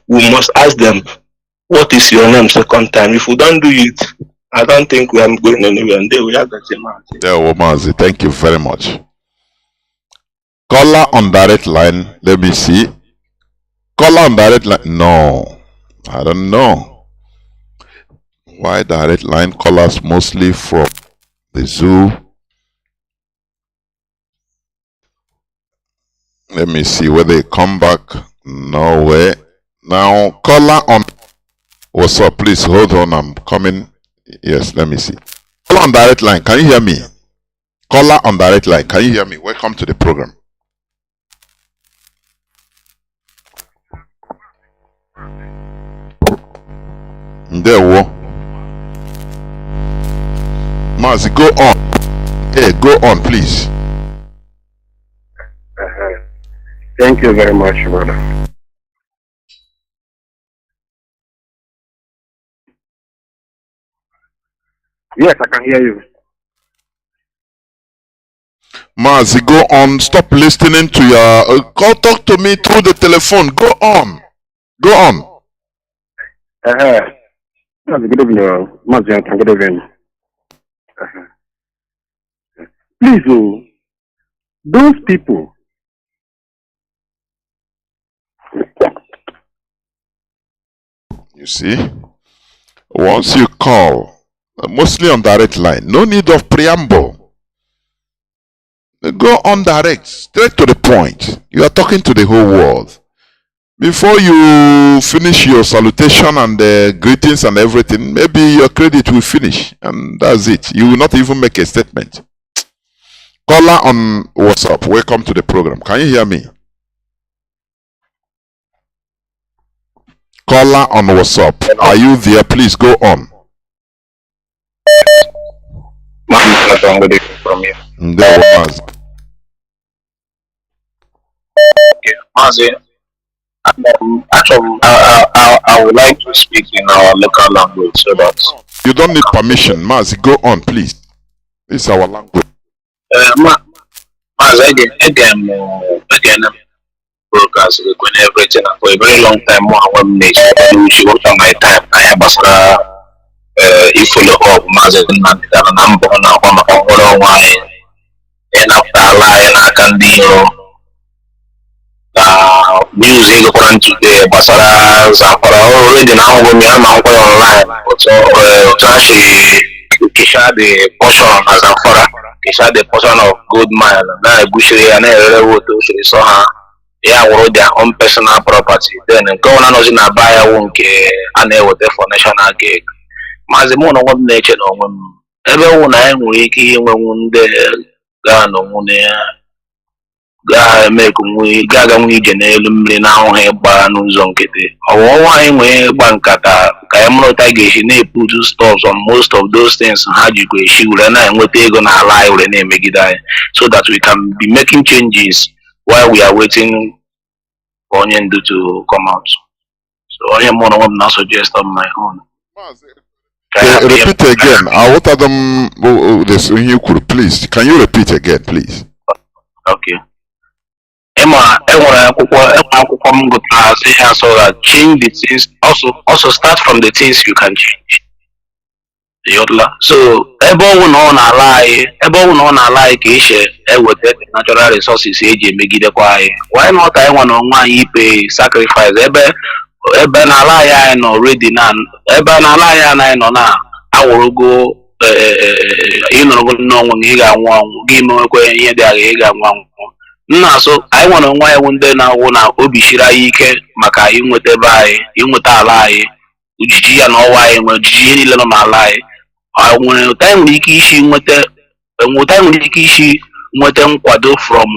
[SPEAKER 8] we must ask them, what is your name second time? If we don't do it, I don't think we are going anywhere. And there we have that
[SPEAKER 1] Mazi, thank you very much. Caller on direct line, let me see. Caller on direct line, no, I don't know. Why direct line callers mostly from the zoo? Let me see where they come back. No way. Now, caller on. What's up? Please hold on. I'm coming. Yes, let me see. Caller on direct line. Can you hear me? Caller on direct line. Can you hear me? Welcome to the program. There we Mazi, go on. Hey, go on, please.
[SPEAKER 9] Thank you very much, brother. Yes, I can hear you.
[SPEAKER 1] Mazi, go on. Stop listening to your... Go talk to me through the telephone. Go on. Go on.
[SPEAKER 9] Good evening, Mazi, and good evening. Please, those people.
[SPEAKER 1] You see, once you call, mostly on direct line, no need of preamble. Go on direct, straight to the point. You are talking to the whole world. Before you finish your salutation and greetings and everything, maybe your credit will finish, and that's it. You will not even make a statement. Caller on WhatsApp, welcome to the program. Can you hear me? Caller on WhatsApp, are you there? Please go on.
[SPEAKER 7] From you.
[SPEAKER 1] There was.
[SPEAKER 7] Okay, Mazi. Actually, I would like to speak in our local language so that
[SPEAKER 1] You don't need permission, Mazi. Go on, please. This is our language.
[SPEAKER 7] Mazi, again, broadcast when everything for a very long time. More one nation, which worked on my time. I have if follow up, Mazi, Nnamdi, and I'm born now on the wine, and after a lie, I can deal. Music according to the Basara Zapara already now when we are now online, but actually Kisha the portion as a fora, Kisha the portion of good man, now Bushiri and every so yeah, we their own personal property. Then go on in a buyer won't and they were there for national gig. Mazimon on nature on everyone I am wiki when the gun on make we gaga ije n'elu mmiri na-ahụ ha gbara n'ụzọ nkịtị ọwụwa anyị nwee gba nkata ka ya mụrụta ga-esi na-eputu stops on most of those things ha jikwa eshi were na-enweta ego n'ala anyị were na-emegide anyị so that we can be making changes while we are waiting for onye ndu to come out. So onye mụ na nwe m na suggest on my own.
[SPEAKER 1] Repeat again. What are them this you could please? Can you repeat again, please?
[SPEAKER 7] Okay. Emma, akwụkwọ m gụtara say ha so that change the things also start from the things you can change. So ebe ọwụ na ọ na-ala anyị ka ishe eweta natural resources eji emegidekwa anyị. Why not anyị nwa na onwe anyị ipe sacrifice ebe na-ala anyị nọ already na ebe na-ala anyị nọ na awụrụgo ịnọrọgo n'ọnwụ na ị ga-anwụ anwụ gị mewekwe ihe dị agha ị ga-anwụ anwụ. Nna so anyị nwere nwa ewu ndị na-awụ na obi shiri anyị ike maka inweta ebe anyị inweta ala anyị ojiji ya na ọwa anyị nwere ojiji ihe niile nọ n'ala anyị nwere ụta anyị nwere ike isi nweta nkwado from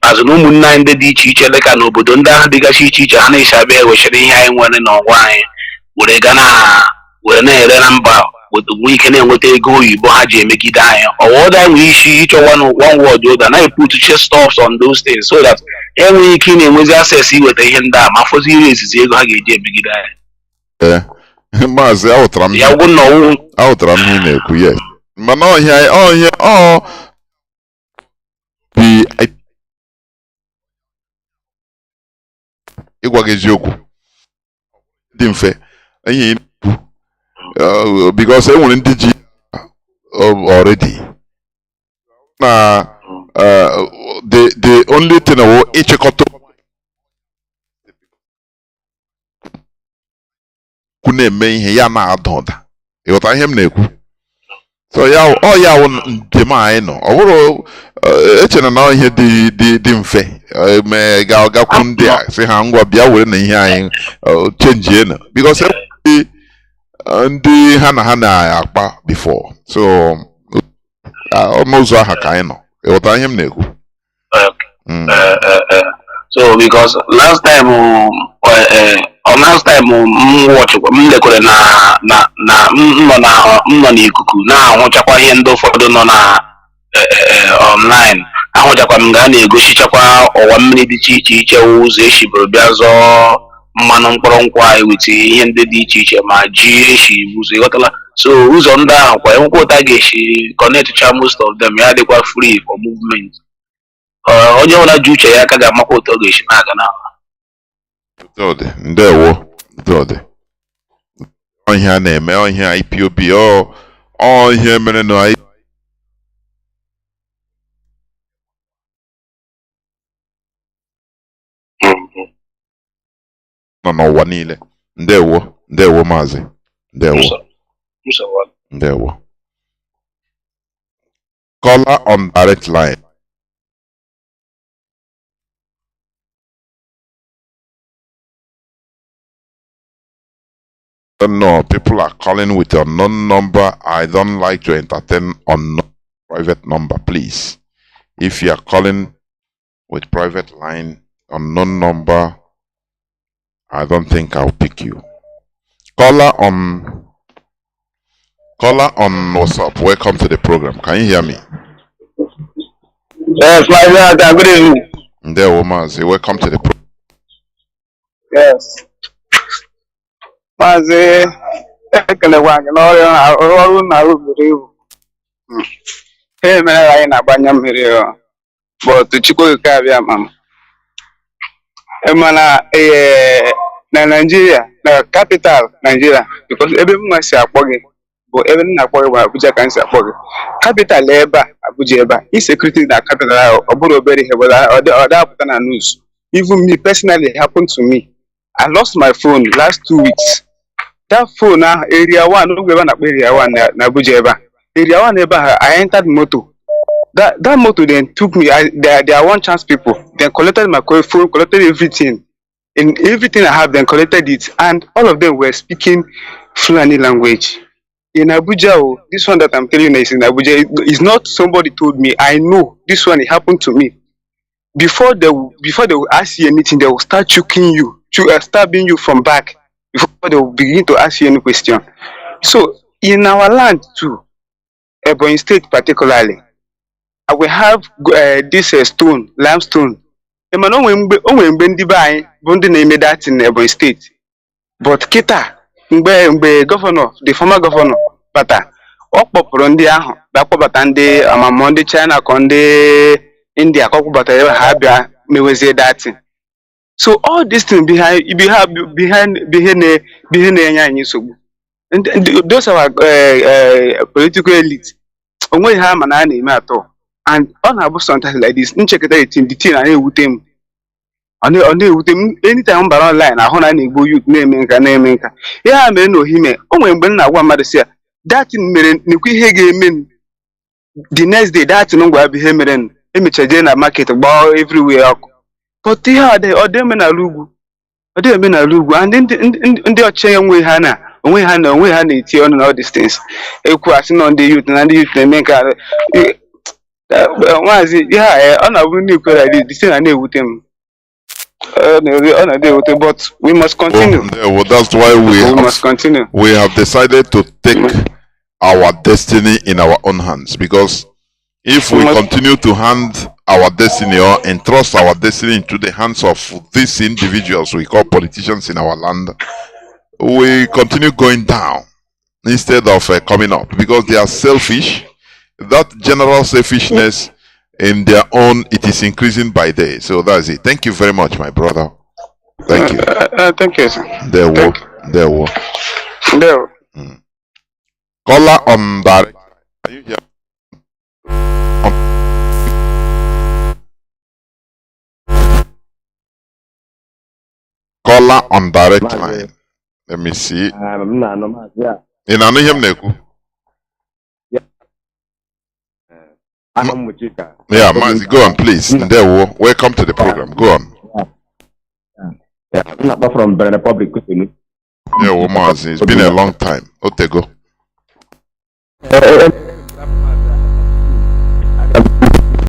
[SPEAKER 7] azụ na ụmụnne anyị ndị dị iche iche dịka n'obodo ndị ahụ dịgasị iche iche ha na-esi abịa ewechara ihe anyị nwere n'ọgwa anyị were na-ere na mba nwee ike na-enweta ego oyibo ha ji emegide anyị ọwọdụ anyị nwere isi ịchọwa one word oda na-eputuche stuffs on those things so that enweghị ike na-enwezi access iweta ihe ndị a ma fọzi ire ezizi ego ha ga-eji emegide anyị.
[SPEAKER 1] Maazị ahụtara m ihe na-ekwu yes mana ọhịa ịgwa gị eziokwu dị mfe ihe because enwere ndị ji already na the only thing wo ịchịkọta kwu na-eme ihe ya na-ada ụda ịghọta ihe m na-ekwu so ya wụ njem anyị nọ ọ bụrụ echere na ihe dị mfe mee gakwu ndị a sị ha ngwa bịa were na ihe anyị chenjie na because ndị ha na-akpa before so n'ụzọ aha ka anyị nọ ịghọta ihe m na-ekwu.
[SPEAKER 7] So because last time m lekwere na m nọ n'ikuku na-ahụchakwa ihe ndị ụfọdụ nọ na online ahụchakwa m ga na-egosichakwa ọwa mmiri dị iche iche ụzọ eshiburu bịa zọọ mmanụ mkpụrụ nkwụ anyị wete ihe ndị dị iche iche ma ji eshi ụzọ ịghọtala so ụzọ ndị ahụ kwa enwekwa ụta ga-esi connectcha most of them ya dịkwa free for movement. Onye ọbụla ji uche ya aka ga-amakwa ụtọ ga-esi na-aga n'ala.
[SPEAKER 1] Ndewo. on here name, on here IPOB, or here no no wanile. Ndewo Mazi. Ndewo. Caller on direct line. No, people are calling with your unknown number. I don't like to entertain unknown private number, please. If you are calling with private line, unknown number, I don't think I'll pick you. Caller on WhatsApp. Welcome to the program. Can you hear me?
[SPEAKER 10] Yes, my God, good evening.
[SPEAKER 1] There, Mazi. Welcome to the program.
[SPEAKER 10] Yes. Mazi, ekelewa gị n'ọrụ na-arụ buru ibu. Ihe mere anyị na-agbanye mmiri but Chukwu ka abịa mama. Mana na Nigeria, na capital Nigeria, because ebe m nwa si akpọ gị bụ ebe m na-akpọ gị bụ Abuja ka m si akpọ gị. Capital ebe a, Abuja ebe a, insecurity na capital ahụ ọ bụrụ obere ihe, but ọ dapụta na news. Even me personally, it happened to me. I lost my phone last 2 weeks. That phone area 1, no go na area 1 na Abuja ebe. Area 1 ebe I entered moto. That motor then took me. They are one chance people. They collected my phone, collected everything. In everything I have, then collected it, and all of them were speaking Fulani language. In Abuja, this one that I'm telling you is in Abuja. Is not somebody told me. I know this one. It happened to me. Before they will ask you anything, they will start choking you, stabbing you from back. Before they will begin to ask you any question. So in our land too, Ebonyi State particularly, we have this stone, limestone. Onwe ndị be anyị bụ ndị na-eme that in Ebonyi State. But kita mgbe governor, the former governor, bata ọ kpọpụrụ ndị ahụ bakpọbata ndị amamọ ndị China ka ndị India kọkpọbata ebe ha bịa mewezie that. So all these things behind na-enye anyị nsogbu. Those are political elite. Onwe ha ma na na-eme atọ. And on our sometimes like this, ncheketa the thing I with him. On with him anytime I'm online, I want to go youth name. Yeah, I know him. When I want to say that in Hege the next day that no go be him and image na market about everywhere. But they or them in a lugu. Or them in a lugu, and then they are changing way Hana. We had on all these things. A question on the youth and the youth they make on a winning the thing I know with him. But we must continue.
[SPEAKER 1] Well, that's why we
[SPEAKER 10] must continue.
[SPEAKER 1] We have decided to take our destiny in our own hands, because if we continue to hand our destiny or entrust our destiny into the hands of these individuals we call politicians in our land, we continue going down instead of coming up, because they are selfish. That general selfishness in their own, it is increasing by day. So that's it. Thank you very much, my brother. Thank you.
[SPEAKER 10] Thank you, sir.
[SPEAKER 1] There were. Caller on direct. Are you here? Caller on direct line. Let me see. In Anihem Neku. Yeah, Mazi, go on, please. Welcome to the program. Go on.
[SPEAKER 11] I'm not from the Republic.
[SPEAKER 1] Yeah, Mazi, it's been a long time. Otego.